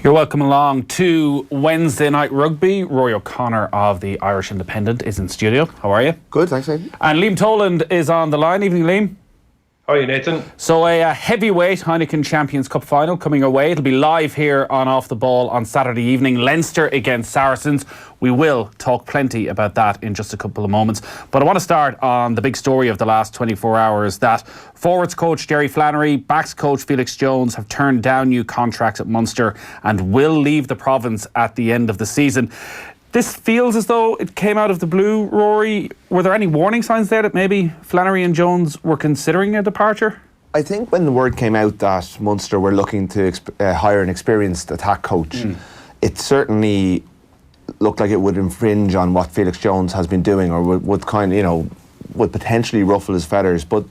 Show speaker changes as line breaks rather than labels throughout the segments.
You're welcome along to Wednesday Night Rugby. Rory O'Connor of the Irish Independent is in studio. How are you?
Good, thanks, Aidan.
And Liam Toland is on the line. Evening, Liam.
How are you, Nathan?
So a heavyweight Heineken Champions Cup final coming our way. It'll be live here on Off the Ball on Saturday evening. Leinster against Saracens. We will talk plenty about that in just a couple of moments. But I want to start on the big story of the last 24 hours, that forwards coach Jerry Flannery, backs coach Felix Jones have turned down new contracts at Munster and will leave the province at the end of the season. This feels as though it came out of the blue, Rory. Were there any warning signs there that maybe Flannery and Jones were considering a departure?
I think when the word came out that Munster were looking to hire an experienced attack coach, it certainly looked like it would infringe on what Felix Jones has been doing, or would kind of, would potentially ruffle his feathers. But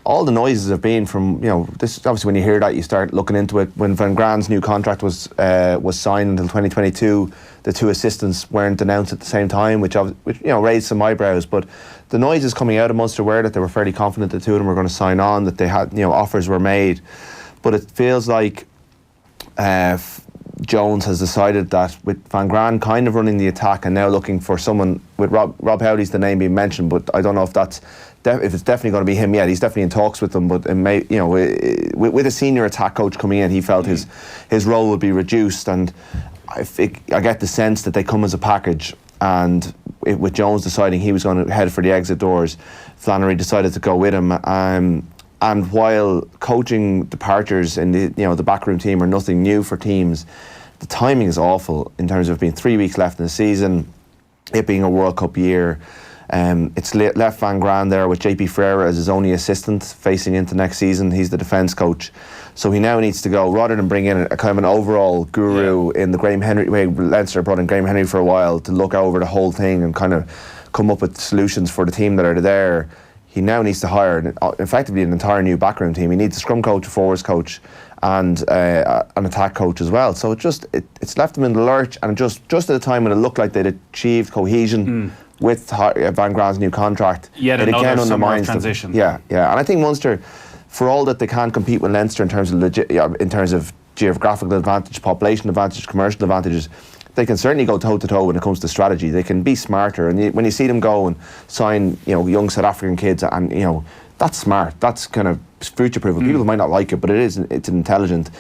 all the noises have been from, this obviously when you hear that you start looking into it. When Van Graan's new contract was signed until 2022, the two assistants weren't announced at the same time, which raised some eyebrows. But the noises coming out of Munster were that they were fairly confident the two of them were going to sign on, that they had, offers were made. But it feels like Jones has decided that with Van Graan kind of running the attack and now looking for someone with Rob Howley's the name being mentioned, but I don't know if that's if it's definitely going to be him yet. He's definitely in talks with them, but it may, with a senior attack coach coming in, he felt his role would be reduced, and I get the sense that they come as a package. And with Jones deciding he was going to head for the exit doors, Flannery decided to go with him. And while coaching departures in the backroom team are nothing new for teams, the timing is awful in terms of being 3 weeks left in the season, it being a World Cup year. It's left Van Graan there with JP Ferreira as his only assistant facing into next season. He's the defence coach. So he now needs to go, rather than bring in a kind of an overall guru in the Graham Henry way. Leinster brought in Graham Henry for a while to look over the whole thing and kind of come up with solutions for the team that are there. He now needs to hire effectively an entire new backroom team. He needs a scrum coach, a forwards coach, and an attack coach as well. So it's left them in the lurch, and just at the time when it looked like they'd achieved cohesion with Van Graan's new contract,
yet
it
another
again undermines
transition.
Yeah. And I think Munster, for all that they can't compete with Leinster in terms of geographical advantage, population advantage, commercial advantages, they can certainly go toe-to-toe when it comes to strategy. They can be smarter, and when you see them go and sign, young South African kids, and that's smart. That's kind of future-proof. People might not like it, but it's intelligent.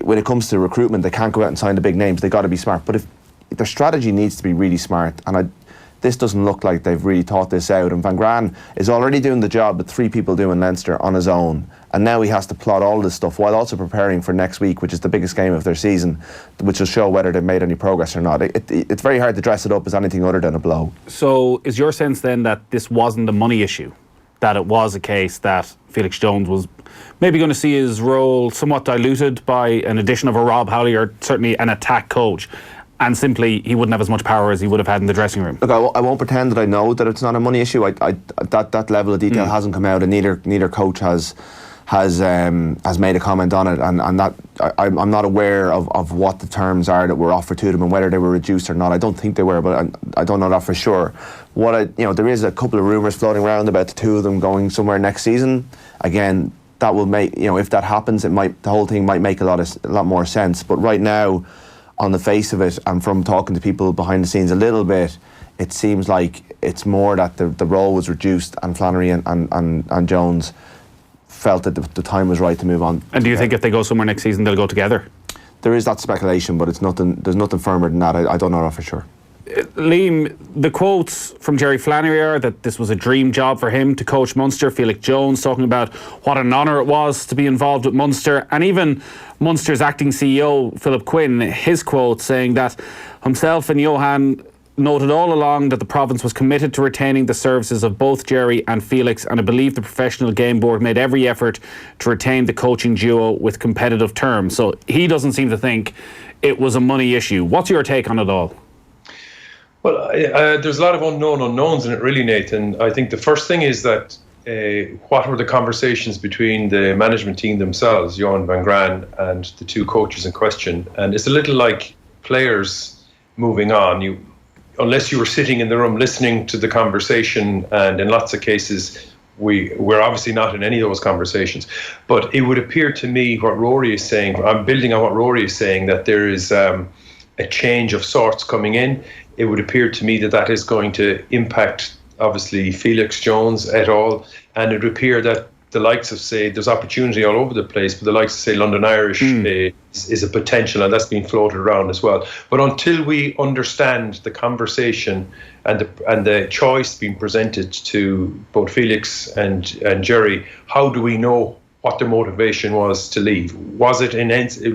When it comes to recruitment, they can't go out and sign the big names. They got to be smart. But if their strategy needs to be really smart, and this doesn't look like they've really thought this out. And Van Graan is already doing the job with 3 people doing Leinster on his own. And now he has to plot all this stuff while also preparing for next week, which is the biggest game of their season, which will show whether they've made any progress or not. It's very hard to dress it up as anything other than a blow.
So is your sense then that this wasn't a money issue? That it was a case that Felix Jones was maybe going to see his role somewhat diluted by an addition of a Rob Howley, or certainly an attack coach, and simply he wouldn't have as much power as he would have had in the dressing room?
Look, I won't pretend that I know that it's not a money issue. That level of detail hasn't come out, and neither coach has made a comment on it, and that I'm not aware of what the terms are that were offered to them and whether they were reduced or not. I don't think they were, but I don't know that for sure. There is a couple of rumours floating around about the two of them going somewhere next season. Again, that will make, if that happens, the whole thing might make a lot more sense. But right now, on the face of it, and from talking to people behind the scenes a little bit, it seems like it's more that the role was reduced, and Flannery and Jones felt that the time was right to move on.
And do you think if they go somewhere next season they'll go together?
There is that speculation, but there's nothing firmer than that. I don't know that for sure.
Liam, the quotes from Jerry Flannery are that this was a dream job for him to coach Munster. Felix Jones talking about what an honour it was to be involved with Munster, and even Munster's acting CEO Philip Quinn, his quote saying that himself and Johan noted all along that the province was committed to retaining the services of both Jerry and Felix, and I believe the professional game board made every effort to retain the coaching duo with competitive terms. So he doesn't seem to think it was a money issue. What's your take on it all?
Well, there's a lot of unknowns in it, really, Nathan. I think the first thing is that what were the conversations between the management team themselves, Johan Van Graan and the two coaches in question? And it's a little like players moving on. Unless you were sitting in the room listening to the conversation, and in lots of cases we're obviously not in any of those conversations. But it would appear to me what Rory is saying, I'm building on what Rory is saying, that there is a change of sorts coming in. It would appear to me that is going to impact, obviously, Felix Jones et al. And it would appear that the likes of, say, there's opportunity all over the place, but the likes of, say, London Irish is a potential, and that's being floated around as well. But until we understand the conversation and the choice being presented to both Felix and Jerry, how do we know what their motivation was to leave? Was it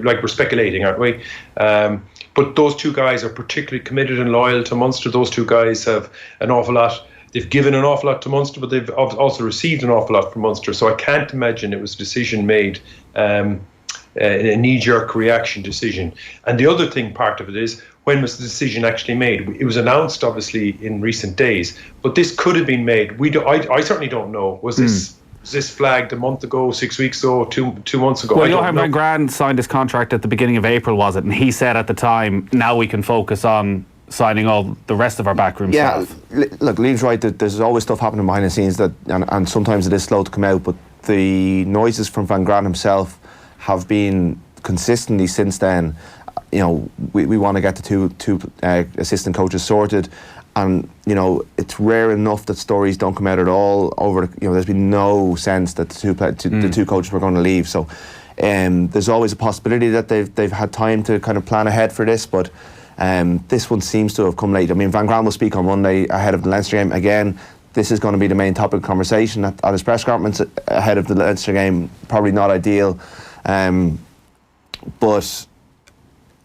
like, we're speculating, aren't we? But those two guys are particularly committed and loyal to Munster. Those two guys have an awful lot. They've given an awful lot to Munster, but they've also received an awful lot from Munster. So I can't imagine it was a decision made, a knee-jerk reaction decision. And the other thing, part of it is, when was the decision actually made? It was announced, obviously, in recent days, but this could have been made. I certainly don't know. Was this flagged a month ago, 6 weeks ago, two months ago?
Well, Johan van Graan signed his contract at the beginning of April, was it? And he said at the time, now we can focus on signing all the rest of our backroom staff.
Look, Liam's right that there's always stuff happening behind the scenes and sometimes it is slow to come out, but the noises from Van Graan himself have been consistently since then. You know, we want to get the two assistant coaches sorted, and you know, it's rare enough that stories don't come out at all over. You know, there's been no sense that the two coaches were going to leave. So there's always a possibility that they've had time to kind of plan ahead for this, but this one seems to have come late. I mean, Van Graan will speak on Monday ahead of the Leinster game. Again, this is going to be the main topic of conversation at his press conference ahead of the Leinster game. Probably not ideal, but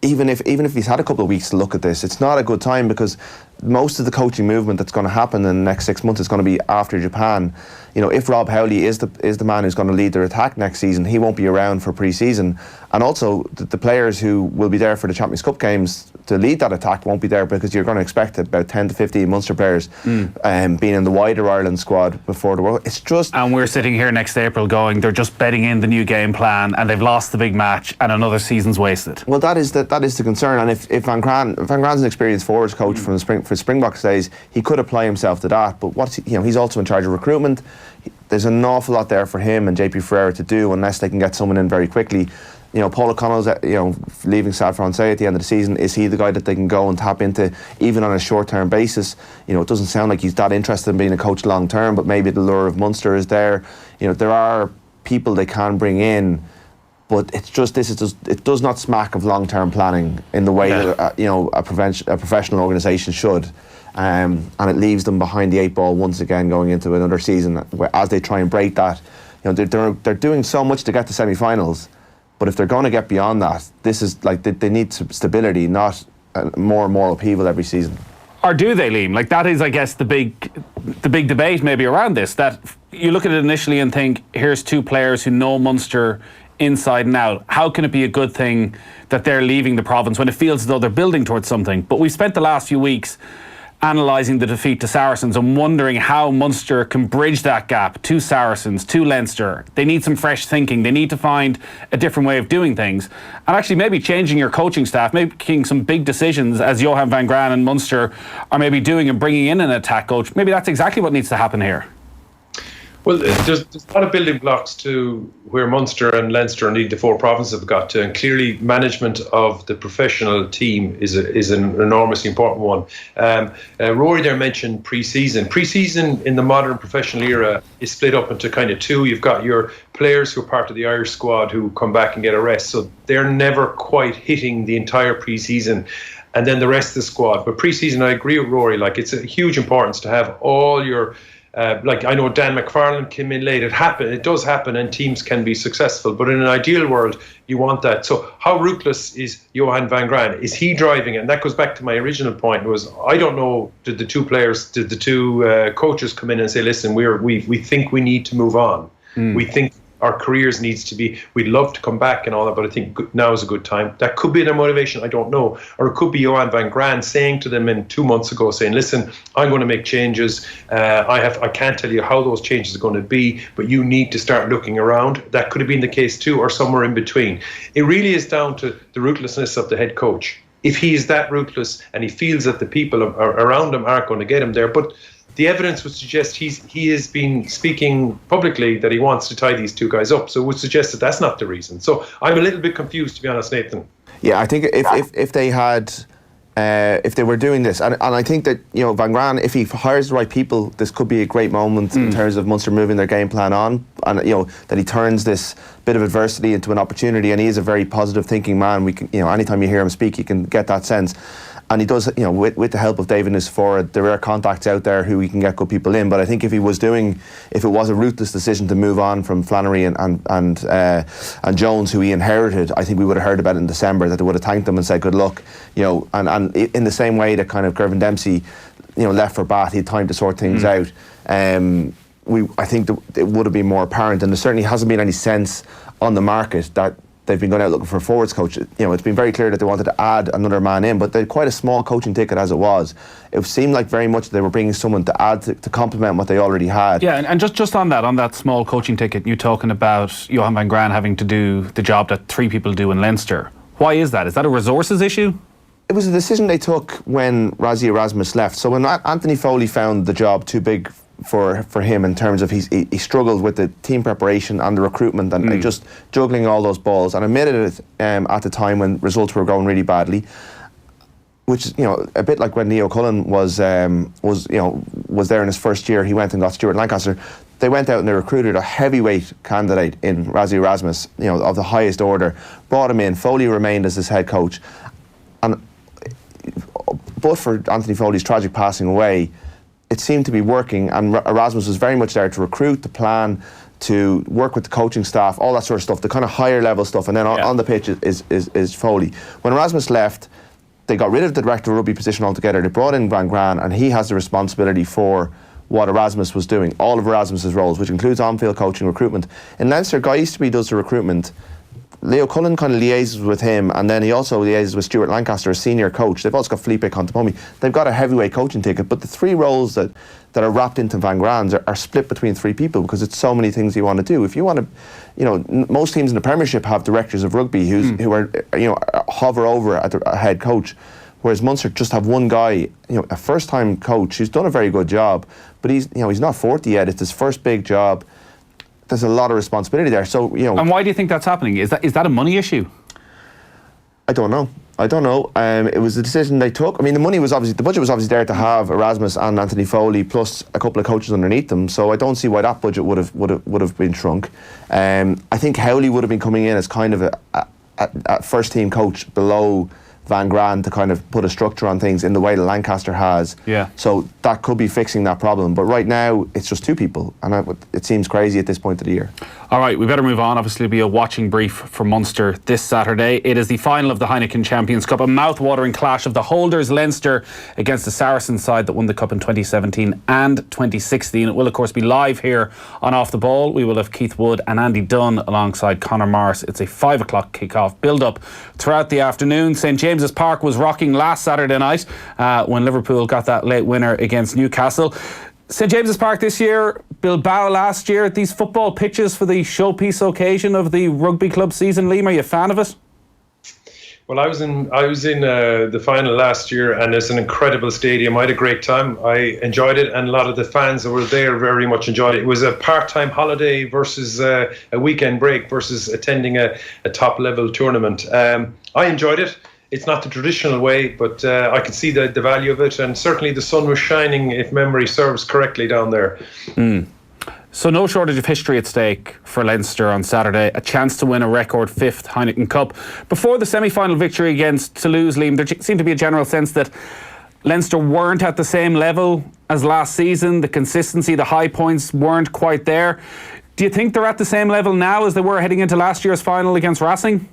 even if he's had a couple of weeks to look at this, it's not a good time, because most of the coaching movement that's going to happen in the next 6 months is going to be after Japan. You know, if Rob Howley is the man who's going to lead their attack next season, he won't be around for pre-season, and also the players who will be there for the Champions Cup games to lead that attack won't be there, because you're going to expect about 10 to 15 Munster players being in the wider Ireland squad before the World. It's just,
and we're sitting here next April going, they're just bedding in the new game plan and they've lost the big match and another seas's wasted.
Well, that is the concern. And if Van Graan's an experienced forwards coach from for Springboks days, he could apply himself to that. But he's also in charge of recruitment. There's an awful lot there for him and JP Ferreira to do, unless they can get someone in very quickly. You know, Paul O'Connell's leaving Stade Francais at the end of the season. Is he the guy that they can go and tap into, even on a short-term basis? You know, it doesn't sound like he's that interested in being a coach long-term, but maybe the lure of Munster is there. You know, there are people they can bring in, but it's just it does not smack of long-term planning in the way that a professional organisation should. And it leaves them behind the eight ball once again going into another season, where, as they try and break that, you know, they're doing so much to get to semi-finals, but if they're going to get beyond that, this is like they need stability, not more and more upheaval every season.
Or do they, Liam? Like, that is, I guess, the big debate maybe around this, that you look at it initially and think, here's two players who know Munster inside and out. How can it be a good thing that they're leaving the province when it feels as though they're building towards something? But we've spent the last few weeks analysing the defeat to Saracens and wondering how Munster can bridge that gap to Saracens, to Leinster. They need some fresh thinking. They need to find a different way of doing things. And actually maybe changing your coaching staff, making some big decisions, as Johan van Graan and Munster are maybe doing, and bringing in an attack coach. Maybe that's exactly what needs to happen here.
Well, there's a lot of building blocks to where Munster and Leinster, and indeed the four provinces, have got to, and clearly management of the professional team is an enormously important one. Rory there mentioned pre-season. Pre-season in the modern professional era is split up into kind of two. You've got your players who are part of the Irish squad who come back and get a rest, so they're never quite hitting the entire pre-season. And then the rest of the squad. But pre-season, I agree with Rory, like, it's a huge importance to have all your like, I know Dan McFarlane came in late. It does happen, and teams can be successful. But in an ideal world, you want that. So how ruthless is Johan van Graan? Is he driving it? And that goes back to my original point, was I don't know, did the two coaches come in and say, listen, we think we need to move on. We think our careers needs to be, we'd love to come back and all that, but I think now is a good time. That could be their motivation, I don't know. Or it could be Johan van Graan saying to them 2 months ago, saying, listen, I'm going to make changes. I can't tell you how those changes are going to be, but you need to start looking around. That could have been the case too, or somewhere in between. It really is down to the ruthlessness of the head coach. If he is that ruthless and he feels that the people around him aren't going to get him there, but the evidence would suggest he has been speaking publicly that he wants to tie these two guys up. So it would suggest that that's not the reason. So I'm a little bit confused, to be honest, Nathan.
Yeah, I think if they had, if they were doing this, and I think that, you know, Van Graan, if he hires the right people, this could be a great moment in terms of Munster moving their game plan on, and, you know, that he turns this bit of adversity into an opportunity. And he is a very positive thinking man. We can, you know, anytime you hear him speak, you can get that sense. And he does, you know, with the help of David Nisfora, there are contacts out there who he can get good people in. But I think if it was a ruthless decision to move on from Flannery and Jones, who he inherited, I think we would have heard about it in December, that they would have thanked them and said good luck, you know. And in the same way that kind of Gervin Dempsey, you know, left for Bath, he had time to sort things out. I think it would have been more apparent, and there certainly hasn't been any sense on the market that they've been going out looking for a forwards coach. You know, it's been very clear that they wanted to add another man in, but they had quite a small coaching ticket as it was. It seemed like very much they were bringing someone to add to complement what they already had.
Yeah, and just on that small coaching ticket, you're talking about Johan van Graan having to do the job that 3 people do in Leinster. Why is that? Is that a resources issue?
It was a decision they took when Rassie Erasmus left. So when Anthony Foley found the job too big for him, in terms of he struggled with the team preparation and the recruitment and just juggling all those balls, and admitted it at the time when results were going really badly, which is, you know, a bit like when Leo Cullen was there in his first year. He went and got Stuart Lancaster. They went out and they recruited a heavyweight candidate in Rassie Erasmus, you know, of the highest order, brought him in. Foley remained as his head coach, and but for Anthony Foley's tragic passing away, it seemed to be working, and Erasmus was very much there to recruit, to plan, to work with the coaching staff, all that sort of stuff, the kind of higher level stuff, and then on the pitch is Foley. When Erasmus left, they got rid of the director of rugby position altogether. They brought in Van Graan, and he has the responsibility for what Erasmus was doing, all of Erasmus's roles, which includes on-field coaching, recruitment. In Leinster, Guy Easterby does the recruitment. Leo Cullen kind of liaises with him, and then he also liaises with Stuart Lancaster, a senior coach. They've also got Felipe Contepomi. They've got a heavyweight coaching ticket, but the 3 roles that are wrapped into Van Graan's are split between 3 people, because it's so many things you want to do. If you want to, you know, most teams in the Premiership have directors of rugby who are, you know, hover over at a head coach, whereas Munster just have one guy, you know, a first-time coach who's done a very good job, but he's not 40 yet. It's his first big job. There's a lot of responsibility there. So, you know. And
why do you think that's happening? Is that a money issue?
I don't know. It was a decision they took. I mean, the budget was obviously there to have Erasmus and Anthony Foley plus a couple of coaches underneath them. So I don't see why that budget would have been shrunk. I think Howley would have been coming in as kind of a first team coach below Van Graan, to kind of put a structure on things in the way that Lancaster has.
Yeah.
So that could be fixing that problem. But right now, it's just 2 people. And it seems crazy at this point of the year.
All right, we better move on. Obviously, it'll be a watching brief for Munster this Saturday. It is the final of the Heineken Champions Cup, a mouth-watering clash of the holders Leinster against the Saracens side that won the Cup in 2017 and 2016. It will, of course, be live here on Off the Ball. We will have Keith Wood and Andy Dunn alongside Conor Morris. It's a 5 o'clock kick-off build-up throughout the afternoon. St James's Park was rocking last Saturday night when Liverpool got that late winner against Newcastle. St James's Park this year, Bilbao last year. These football pitches for the showpiece occasion of the rugby club season. Liam, are you a fan of it?
Well, I was in the final last year, and it's an incredible stadium. I had a great time. I enjoyed it, and a lot of the fans that were there very much enjoyed it. It was a part-time holiday versus a weekend break versus attending a top-level tournament. I enjoyed it. It's not the traditional way, but I could see the value of it, and certainly the sun was shining, if memory serves correctly, down there.
So no shortage of history at stake for Leinster on Saturday. A chance to win a record 5th Heineken Cup. Before the semi-final victory against Toulouse, Liam, there seemed to be a general sense that Leinster weren't at the same level as last season. The consistency, the high points weren't quite there. Do you think they're at the same level now as they were heading into last year's final against Racing?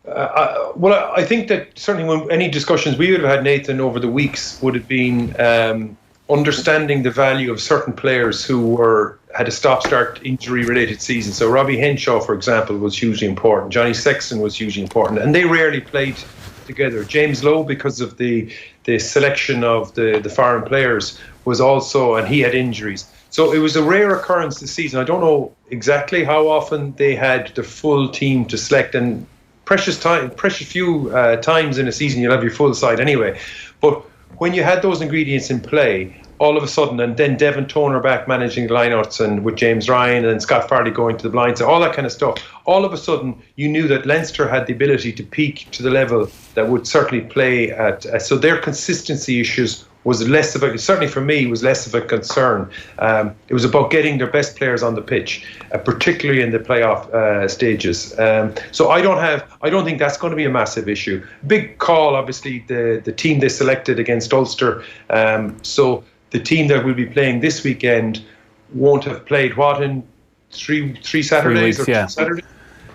Well, I think that certainly when any discussions we would have had, Nathan, over the weeks would have been understanding the value of certain players who had a stop-start injury-related season. So Robbie Henshaw, for example, was hugely important. Johnny Sexton was hugely important, and they rarely played together. James Lowe, because of the selection of the foreign players, was also, and he had injuries. So it was a rare occurrence this season. I don't know exactly how often they had the full team to select, and precious few times in a season you'll have your full side anyway. But when you had those ingredients in play, all of a sudden, and then Devon Toner back managing the lineouts, and with James Ryan and Scott Farley going to the blinds, all that kind of stuff. All of a sudden, you knew that Leinster had the ability to peak to the level that would certainly play at. So their consistency issues was less of a, certainly for me, was less of a concern. It was about getting their best players on the pitch, particularly in the playoff stages. So I don't think that's going to be a massive issue. Big call, obviously, the team they selected against Ulster. So the team that will be playing this weekend won't have played in three Saturdays
3 weeks, yeah.
Saturdays.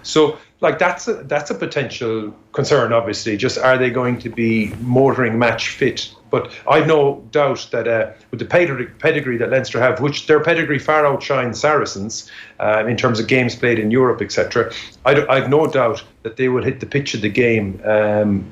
So that's a potential concern, obviously. Just are they going to be motoring match fit? But I've no doubt that with the pedigree that Leinster have, which their pedigree far outshines Saracens in terms of games played in Europe, etc., I've no doubt that they will hit the pitch of the game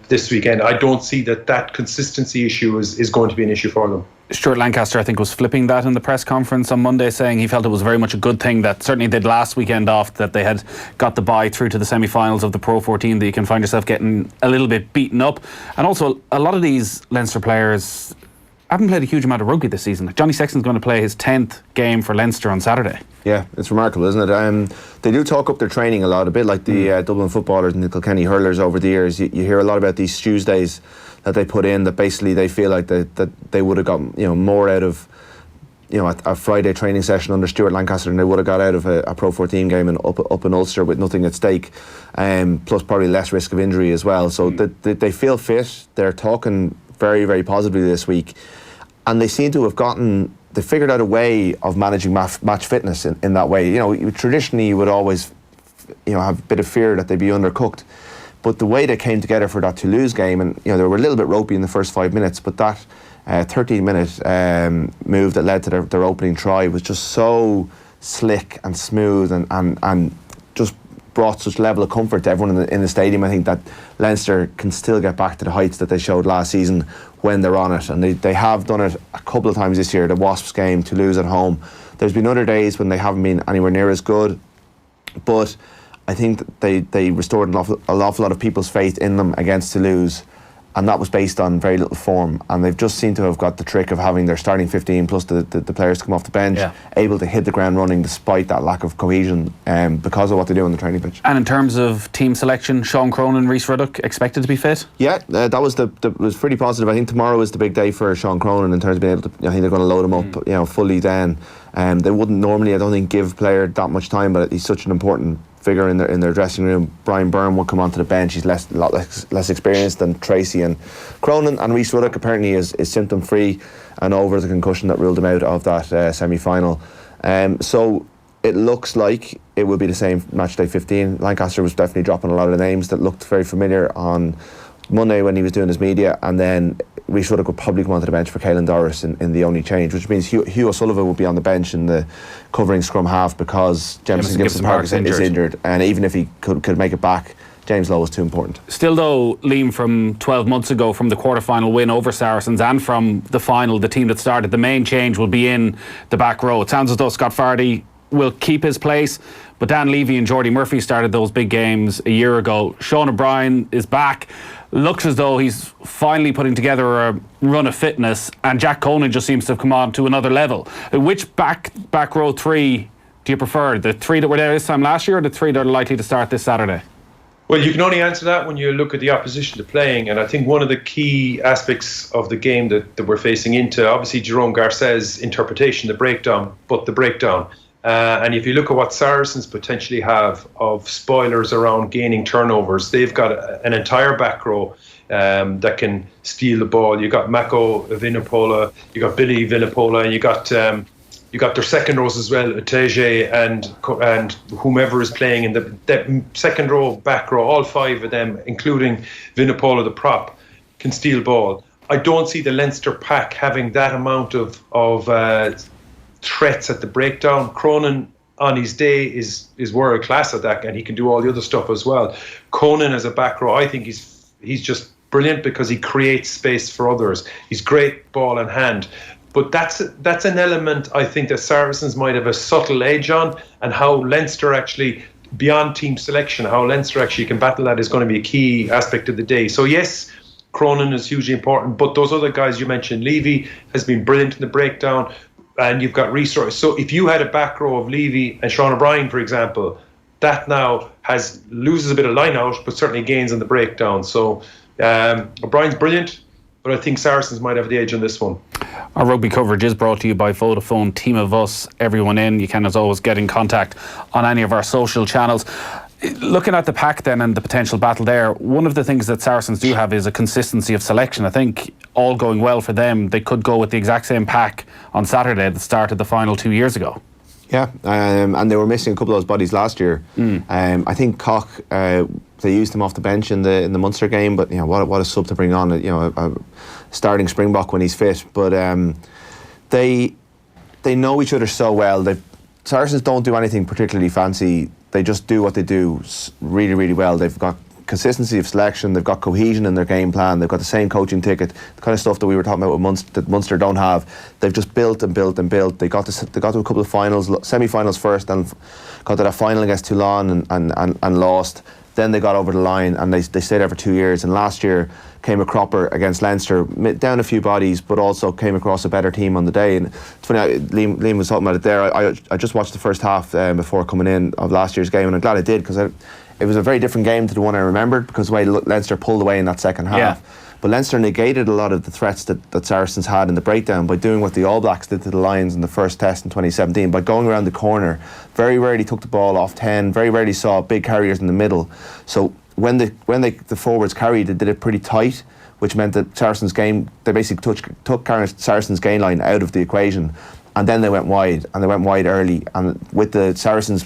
this weekend. I don't see that consistency issue is going to be an issue for them.
Stuart Lancaster, I think, was flipping that in the press conference on Monday, saying he felt it was very much a good thing that certainly they'd last weekend off, that they had got the bye through to the semi-finals of the Pro 14, that you can find yourself getting a little bit beaten up. And also, a lot of these Leinster players haven't played a huge amount of rugby this season. Like Johnny Sexton's going to play his 10th game for Leinster on Saturday.
Yeah, it's remarkable, isn't it? They do talk up their training a lot, a bit like the Dublin footballers and the Kilkenny hurlers over the years. You hear a lot about these Tuesdays that they put in, that basically they feel like that they would have got more out of a Friday training session under Stuart Lancaster than they would have got out of a Pro 14 game up in Ulster with nothing at stake, plus probably less risk of injury as well. So they feel fit. They're talking very, very positively this week, and they seem to have they figured out a way of managing match fitness in that way. Traditionally you would always have a bit of fear that they'd be undercooked. But the way they came together for that Toulouse game, and they were a little bit ropey in the first 5 minutes, but that 13-minute move that led to their opening try was just so slick and smooth and just brought such level of comfort to everyone in the stadium. I think that Leinster can still get back to the heights that they showed last season when they're on it, and they have done it a couple of times this year. The Wasps game, Toulouse at home. There's been other days when they haven't been anywhere near as good, but I think that they restored an awful lot of people's faith in them against Toulouse, and that was based on very little form. And they've just seemed to have got the trick of having their starting 15 plus the players to come off the bench, able to hit the ground running despite that lack of cohesion because of what they do on the training pitch.
And in terms of team selection, Sean Cronin, Rhys Ruddock expected to be fit? Yeah,
that was pretty positive. I think tomorrow is the big day for Sean Cronin in terms of being able to. I think they're going to load him up, fully then. They wouldn't normally, I don't think, give a player that much time, but he's such an important figure in their dressing room. Brian Byrne will come onto the bench. He's a lot less experienced than Tracy and Cronin, and Rhys Ruddock apparently is symptom free and over the concussion that ruled him out of that semi-final. So it looks like it will be the same match day 15. Lancaster was definitely dropping a lot of the names that looked very familiar on Monday when he was doing his media, and then Rhys Ruddock would probably come onto the bench for Caelan Doris in the only change, which means Hugh O'Sullivan will be on the bench in the covering scrum half because Jamison Gibson-Park is injured, and even if he could make it back, James Lowe is too important.
Still though, Liam, from 12 months ago, from the quarter-final win over Saracens and from the final, the team that started, the main change will be in the back row. It sounds as though Scott Fardy will keep his place, but Dan Levy and Geordie Murphy started those big games a year ago. Sean O'Brien is back. Looks as though he's finally putting together a run of fitness, and Jack Conan just seems to have come on to another level. Which back row three do you prefer? The three that were there this time last year, or the three that are likely to start this Saturday?
Well, you can only answer that when you look at the opposition to playing, and I think one of the key aspects of the game that we're facing into, obviously Jerome Garcet's interpretation, the breakdown. And if you look at what Saracens potentially have of spoilers around gaining turnovers, they've got an entire back row that can steal the ball. You got Mako Vinopola, you got Billy Vinopola, and you got their second rows as well, Teje and whomever is playing in the second row, back row. All five of them, including Vinopola, the prop, can steal ball. I don't see the Leinster pack having that amount of threats at the breakdown. Cronin on his day is world class at that, and he can do all the other stuff as well. Conan as a back row, I think he's just brilliant because he creates space for others. He's great ball in hand. But that's an element I think that Saracens might have a subtle edge on, and how Leinster actually, beyond team selection, how Leinster actually can battle that is going to be a key aspect of the day. So yes, Cronin is hugely important, but those other guys you mentioned, Levy has been brilliant in the breakdown, and you've got resources. So if you had a back row of Levy and Sean O'Brien, for example, that now loses a bit of line out, but certainly gains in the breakdown. So O'Brien's brilliant, but I think Saracens might have the edge on this one.
Our rugby coverage is brought to you by Vodafone, Team of Us, everyone in. You can, as always, get in contact on any of our social channels. Looking at the pack then and the potential battle there, one of the things that Saracens do have is a consistency of selection. I think all going well for them, they could go with the exact same pack on Saturday at the start of the final 2 years ago.
Yeah, and they were missing a couple of those bodies last year. I think Koch, they used him off the bench in the Munster game, but what a sub to bring on, a starting Springbok when he's fit. But they know each other so well. Saracens don't do anything particularly fancy. They just do what they do really, really well. They've got consistency of selection, they've got cohesion in their game plan, they've got the same coaching ticket, the kind of stuff that we were talking about with Munster, that Munster don't have. They've just built and built and built. They got to a couple of finals, semi-finals first, and got to that final against Toland and lost. Then they got over the line and they stayed there for 2 years. And last year came a cropper against Leinster, down a few bodies, but also came across a better team on the day. And it's funny, Liam was talking about it there. I just watched the first half before coming in of last year's game, and I'm glad I did, because it was a very different game to the one I remembered, because the way Leinster pulled away in that second half.
Yeah.
But Leinster negated a lot of the threats that Saracens had in the breakdown by doing what the All Blacks did to the Lions in the first test in 2017, by going around the corner. Very rarely took the ball off 10, very rarely saw big carriers in the middle. So when the forwards carried, they did it pretty tight, which meant that Saracens' game, they basically took Saracens' gain line out of the equation, and then they went wide, and they went wide early. And with the Saracens'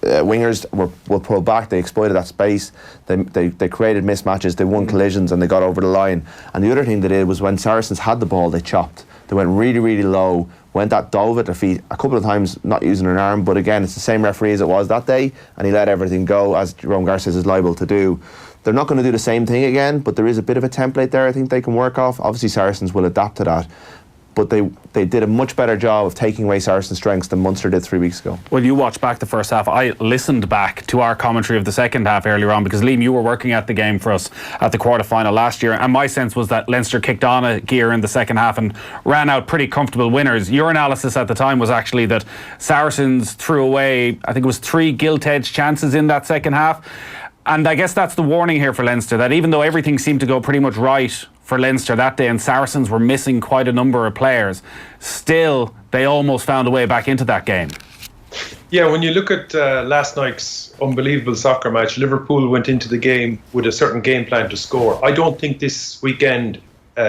wingers were pulled back, they exploited that space, they created mismatches, they won collisions, and they got over the line. And the other thing they did was, when Saracens had the ball, they chopped. They went really, really low, dove at their feet a couple of times, not using an arm, but again, it's the same referee as it was that day, and he let everything go, as Jerome Garces is liable to do. They're not going to do the same thing again, but there is a bit of a template there I think they can work off. Obviously Saracens will adapt to that, but they did a much better job of taking away Saracens' strengths than Munster did 3 weeks ago.
Well, you watched back the first half. I listened back to our commentary of the second half earlier on, because Liam, you were working at the game for us at the quarter-final last year, and my sense was that Leinster kicked on a gear in the second half and ran out pretty comfortable winners. Your analysis at the time was actually that Saracens threw away, I think it was 3 gilt-edged chances in that second half. And I guess that's the warning here for Leinster, that even though everything seemed to go pretty much right for Leinster that day, and Saracens were missing quite a number of players, still they almost found a way back into that game.
Yeah, when you look at last night's unbelievable soccer match, Liverpool went into the game with a certain game plan to score. I don't think this weekend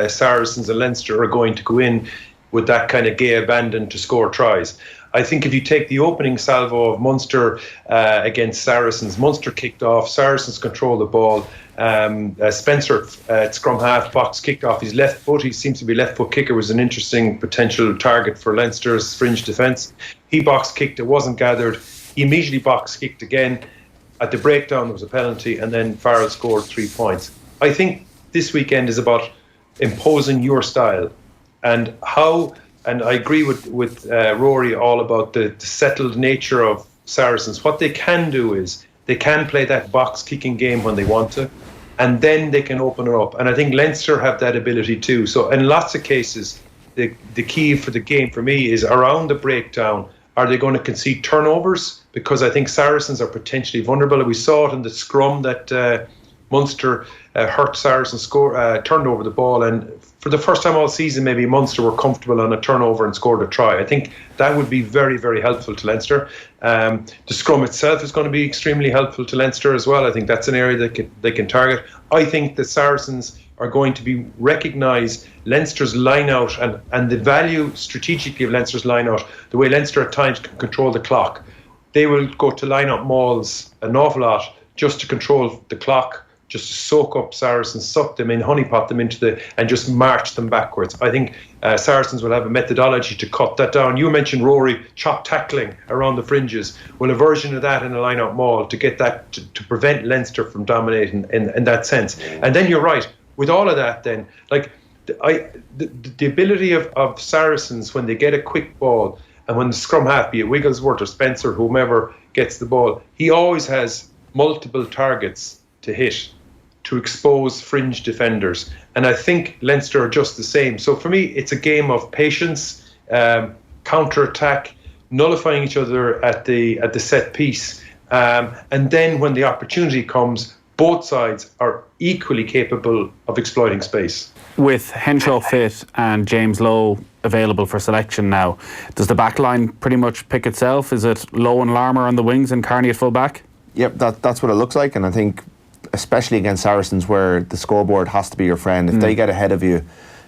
Saracens and Leinster are going to go in with that kind of gay abandon to score tries. I think if you take the opening salvo of Munster against Saracens, Munster kicked off, Saracens controlled the ball. Spencer at scrum half box kicked off his left foot. He seems to be left foot kicker, was an interesting potential target for Leinster's fringe defence. He box kicked, it wasn't gathered. He immediately box kicked again. At the breakdown there was a penalty, and then Farrell scored 3 points. I think this weekend is about imposing your style, and how. And I agree with Rory all about the settled nature of Saracens. What they can do is they can play that box kicking game when they want to, and then they can open it up. And I think Leinster have that ability too. So in lots of cases, the key for the game for me is around the breakdown. Are they going to concede turnovers? Because I think Saracens are potentially vulnerable. We saw it in the scrum that Munster hurt Saracens, turned over the ball, and for the first time all season, maybe Munster were comfortable on a turnover and scored a try. I think that would be very, very helpful to Leinster. The scrum itself is going to be extremely helpful to Leinster as well. I think that's an area that they can target. I think the Saracens are going to recognise Leinster's line-out and the value strategically of Leinster's line-out, the way Leinster at times can control the clock. They will go to line-out mauls an awful lot just to control the clock, just to soak up Saracens, suck them in, honeypot them and just march them backwards. I think Saracens will have a methodology to cut that down. You mentioned, Rory, chop tackling around the fringes. Well, a version of that in a line-out maul to get that, to prevent Leinster from dominating in that sense. And then you're right, with all of that then, like the ability of Saracens when they get a quick ball, and when the scrum half, be it Wigglesworth or Spencer, whomever gets the ball, he always has multiple targets to hit. to expose fringe defenders. And I think Leinster are just the same. So for me, it's a game of patience, counter-attack, nullifying each other at the set piece. And then when the opportunity comes, both sides are equally capable of exploiting space.
With Henshaw fit and James Lowe available for selection now, does the back line pretty much pick itself? Is it Lowe and Larmour on the wings and Kearney at full back?
Yep, that's what it looks like. And I think, especially against Saracens, where the scoreboard has to be your friend, if they get ahead of you,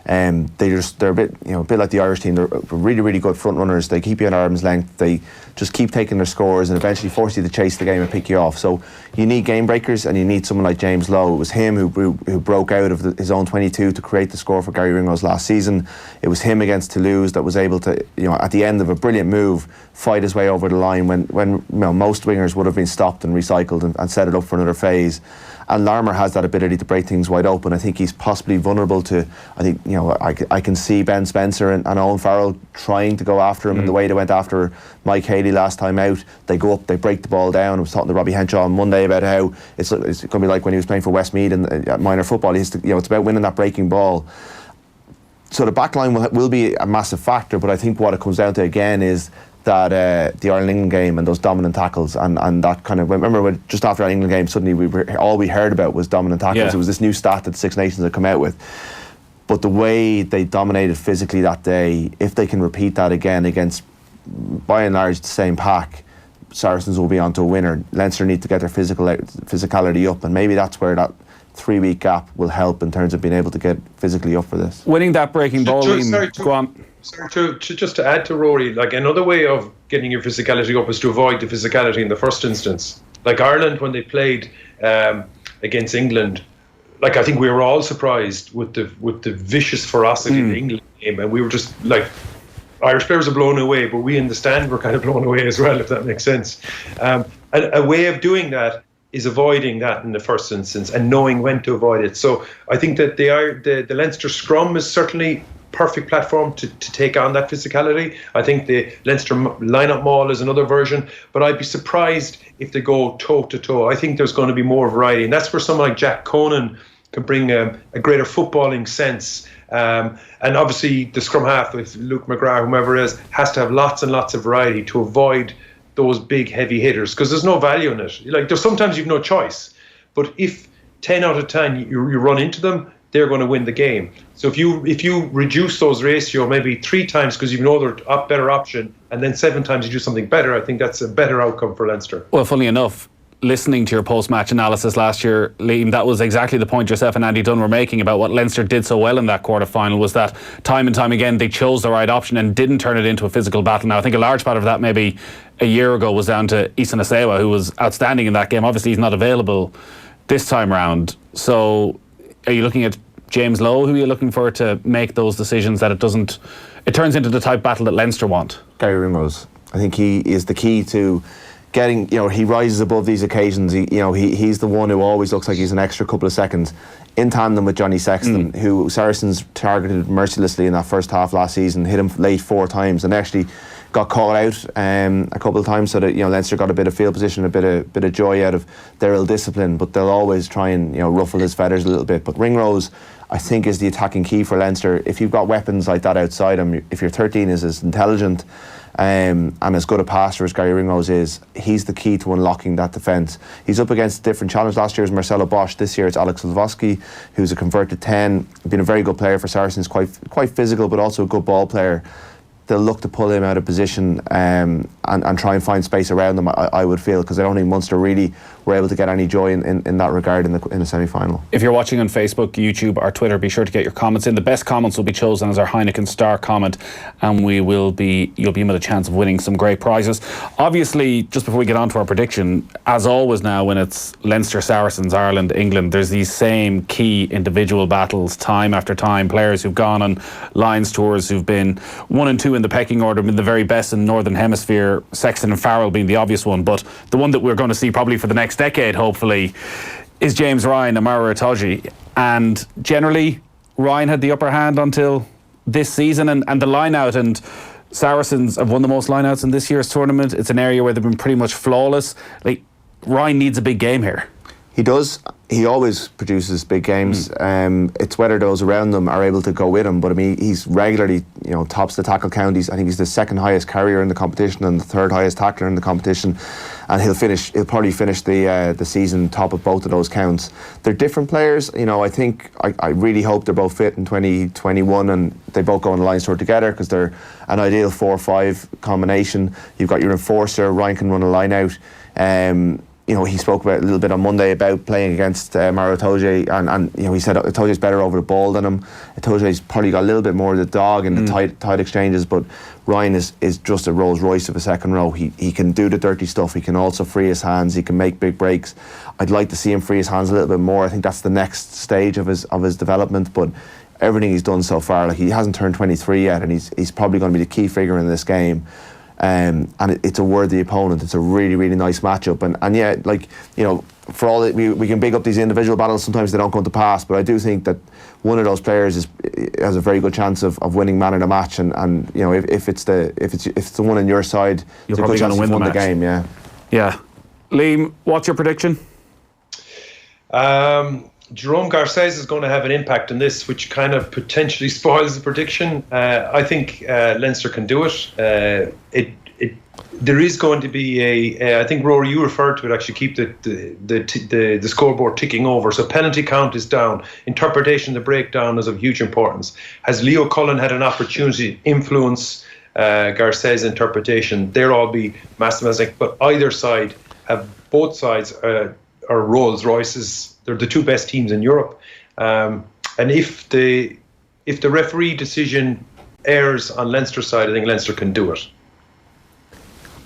they're a bit like the Irish team. They're really, really good front runners. They keep you at arm's length. They just keep taking their scores and eventually force you to chase the game and pick you off. So you need game breakers, and you need someone like James Lowe. It was him who broke out of his own 22 to create the score for Gary Ringrose last season. It was him against Toulouse that was able to, at the end of a brilliant move, fight his way over the line when most wingers would have been stopped and recycled and set it up for another phase. And Larmour has that ability to break things wide open. I think he's possibly vulnerable to, I can see Ben Spencer and Owen Farrell trying to go after him in the way they went after Mike Haley last time out. They go up, they break the ball down. I was talking to Robbie Henshaw on Monday about how it's going to be like when he was playing for Westmeath in minor football. It's about winning that breaking ball. So the back line will be a massive factor, but I think what it comes down to again is that the Ireland-England game and those dominant tackles and that kind of, remember just after that England game, suddenly all we heard about was dominant tackles.
Yeah.
It was this new stat that Six Nations had come out with. But the way they dominated physically that day, if they can repeat that again against, by and large, the same pack, Saracens will be on to a winner. Leinster need to get their physicality up, and maybe that's where that 3-week gap will help in terms of being able to get physically up for this.
Winning that breaking ball, go on.
Sorry, just to add to Rory, like another way of getting your physicality up is to avoid the physicality in the first instance. Like Ireland, when they played against England, like I think we were all surprised with the vicious ferocity in the England game, and we were just like, Irish players are blown away, but we in the stand were kind of blown away as well, if that makes sense. And a way of doing that is avoiding that in the first instance and knowing when to avoid it. So I think that the Leinster scrum is certainly perfect platform to take on that physicality. I think the Leinster line-up maul is another version, but I'd be surprised if they go toe-to-toe. I think there's going to be more variety, and that's where someone like Jack Conan can bring a greater footballing sense. And obviously the scrum half with Luke McGrath, whomever it is, has to have lots and lots of variety to avoid those big heavy hitters, because there's no value in it. Like, there's sometimes you've no choice, but if 10 out of 10 you run into them, they're going to win the game. So if you reduce those ratio maybe 3 times because you know they're a better option, and then 7 times you do something better, I think that's a better outcome for Leinster.
Well, funnily enough, listening to your post-match analysis last year, Liam, that was exactly the point yourself and Andy Dunn were making about what Leinster did so well in that quarter-final, was that time and time again they chose the right option and didn't turn it into a physical battle. Now, I think a large part of that maybe a year ago was down to Isan Asewa, who was outstanding in that game. Obviously, he's not available this time round. So are you looking at James Lowe? Who are you looking for to make those decisions that it turns into the type battle that Leinster want?
Gary Ringrose. I think he is the key to getting, he rises above these occasions. He's the one who always looks like he's an extra couple of seconds in tandem with Johnny Sexton, who Saracens targeted mercilessly in that first half last season, hit him late 4 times and actually got caught out a couple of times, so that Leinster got a bit of field position, a bit of joy out of their ill discipline, but they'll always try and ruffle his feathers a little bit. But Ringrose, I think, is the attacking key for Leinster. If you've got weapons like that outside him, if your 13 is as intelligent and as good a passer as Gary Ringrose is, he's the key to unlocking that defence. He's up against a different challenge. Last year was Marcelo Bosch. This year it's Alex Lwowski, who's a converted 10, been a very good player for Saracens, quite physical but also a good ball player. They'll look to pull him out of position and try and find space around him, I would feel, because I don't think Munster really were able to get any joy in that regard in the semi-final.
If you're watching on Facebook, YouTube or Twitter, be sure to get your comments in. The best comments will be chosen as our Heineken Star comment, and you'll be in with a chance of winning some great prizes. Obviously, just before we get on to our prediction, as always now when it's Leinster, Saracens, Ireland, England, there's these same key individual battles time after time. Players who've gone on Lions tours, who've been 1 and 2 in the pecking order, been the very best in the Northern Hemisphere, Sexton and Farrell being the obvious one, but the one that we're going to see probably for the next decade, hopefully, is James Ryan and Mara Itoje. And generally, Ryan had the upper hand until this season, and the line-out, and Saracens have won the most line-outs in this year's tournament. It's an area where they've been pretty much flawless. Like, Ryan needs a big game here.
He does. He always produces big games. It's whether those around them are able to go with him. But I mean, he's regularly, tops the tackle count. I think he's the second highest carrier in the competition and the third highest tackler in the competition. And he'll probably finish the season top of both of those counts. They're different players. I really hope they're both fit in 2021 and they both go on the Lions tour together, because they're an ideal 4-5 combination. You've got your enforcer. Ryan can run a line out. He spoke about a little bit on Monday about playing against Mario Itoje, and he said Itoje's better over the ball than him. Itoje's probably got a little bit more of the dog in the tight exchanges, but Ryan is just a Rolls Royce of a second row. He can do the dirty stuff. He can also free his hands. He can make big breaks. I'd like to see him free his hands a little bit more. I think that's the next stage of his development. But everything he's done so far, he hasn't turned 23 yet, and he's probably going to be the key figure in this game. And it's a worthy opponent. It's a really, really nice matchup. And yeah, for all that we can big up these individual battles, sometimes they don't come to pass. But I do think that one of those players has a very good chance of winning man of the match. And if it's the one on your side,
you're probably going to win
the game. Yeah.
Yeah. Liam, what's your prediction?
Jerome Garcés is going to have an impact on this, which kind of potentially spoils the prediction. I think Leinster can do it. There is going to be I think, Rory, you referred to it, actually keep the scoreboard ticking over. So penalty count is down. Interpretation, the breakdown is of huge importance. Has Leo Cullen had an opportunity to influence Garcés' interpretation? They'll all be mathematic, but both sides are Rolls Royces. They're the two best teams in Europe, and if the referee decision errs on Leinster's side, I think Leinster can do it.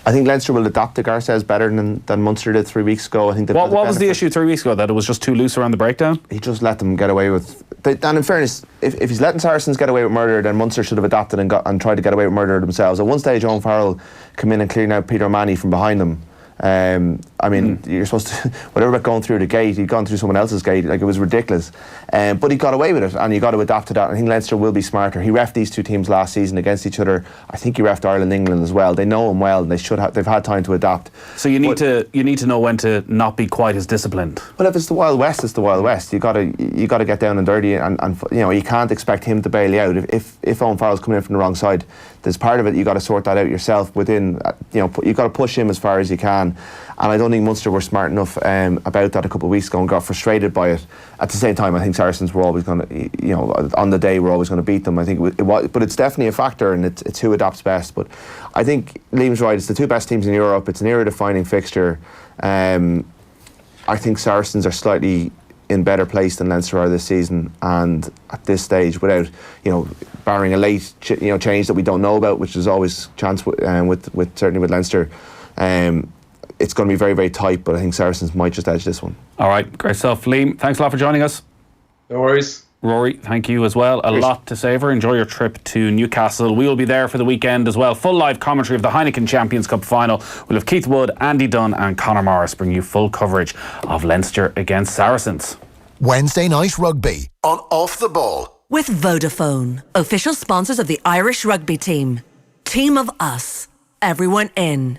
I think Leinster will adapt to Garcés better than Munster did 3 weeks ago. I think.
What was the issue 3 weeks ago? That it was just too loose around the breakdown?
He just let them get away with. And in fairness, if he's letting Saracens get away with murder, then Munster should have adapted and tried to get away with murder themselves. At one stage, Owen Farrell came in and cleared out Peter O'Mahony from behind them. You're supposed to, whatever about going through the gate, he'd gone through someone else's gate, it was ridiculous. But he got away with it, and you got to adapt to that. I think Leinster will be smarter. He reffed these two teams last season against each other. I think he reffed Ireland, England as well. They know him well, and they've had time to adapt.
So you need to know when to not be quite as disciplined.
Well, if it's the Wild West, it's the Wild West. You got to get down and dirty, and you can't expect him to bail you out. If Owen Farrell's coming in from the wrong side, there's part of it you got to sort that out yourself within. You got to push him as far as you can. And I don't think Munster were smart enough about that a couple of weeks ago and got frustrated by it. At the same time, I think Saracens were always going to, on the day, we're always going to beat them. I think it was, but it's definitely a factor, and it's who adapts best. But I think Liam's right. It's the two best teams in Europe. It's an era-defining fixture. I think Saracens are slightly in better place than Leinster are this season, and at this stage, without barring a late change that we don't know about, which is always chance with certainly with Leinster. It's going to be very, very tight, but I think Saracens might just edge this one. All right, great stuff. Liam, thanks a lot for joining us.
No worries.
Rory, thank you as well. A lot to savour. Enjoy your trip to Newcastle. We will be there for the weekend as well. Full live commentary of the Heineken Champions Cup final. We'll have Keith Wood, Andy Dunn and Conor Morris bring you full coverage of Leinster against Saracens.
Wednesday Night Rugby on Off the Ball.
With Vodafone, official sponsors of the Irish rugby team. Team of us. Everyone in.